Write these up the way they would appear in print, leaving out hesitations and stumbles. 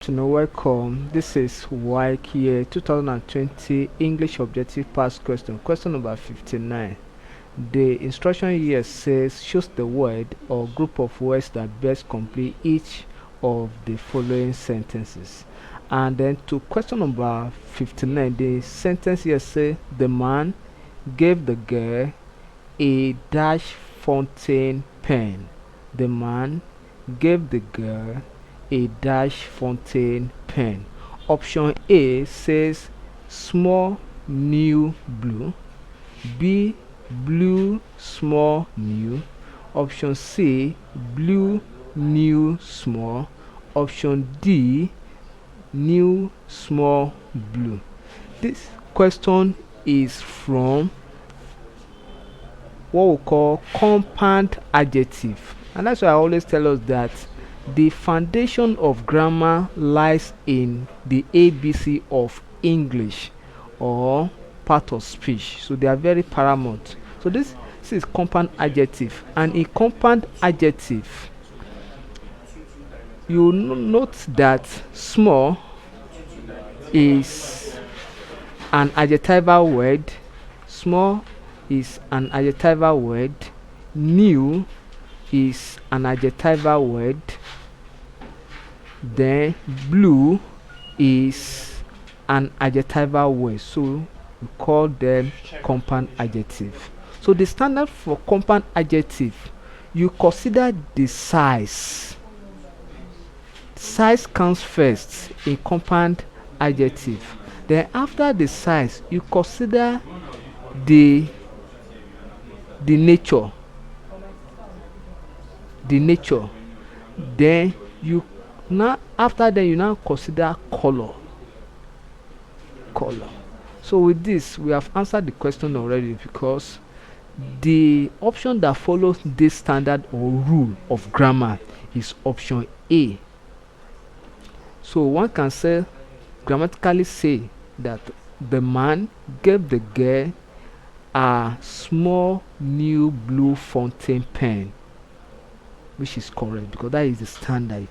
afternoon, welcome. This is Waec here, 2020 English Objective Past Question. Question number 59. The instruction here says choose the word or group of words that best complete each of the following sentences. And then to question number 59, the sentence here says the man gave the girl a dash fountain pen. The man gave the girl a dash fountain pen. Option A says small new blue. B, blue small new. Option C, blue new small. Option D, new small blue. This question is from what we call compound adjective, and that's why I always tell us that the foundation of grammar lies in the ABC of English or part of speech, so they are very paramount. So this is compound adjective, and a compound adjective, you note that small is an adjectival word, small is an adjectival word, new is an adjectival word, then blue is an adjectival word, so we call them compound adjective. So the standard for compound adjective, you consider the size. Size comes first in compound adjective. Then after the size, you consider the nature. Then you after that you now consider color. So with this, we have answered the question already, because the option that follows this standard or rule of grammar is option A. So one can say, grammatically say, that the man gave the girl a small new blue fountain pen, which is correct because that is the standard.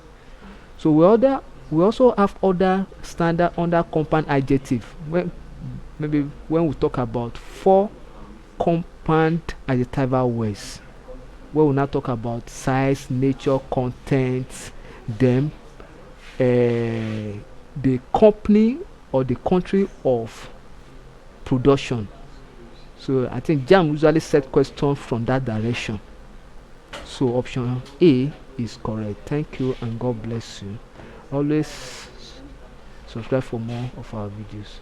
So we also have other standard under compound adjective. Maybe when we talk about 4 compound adjectival words, where we now talk about size, nature, content, then the company or the country of production. So I think JAM usually set questions from that direction. So option A is correct. Thank you and God bless you. Always subscribe for more of our videos.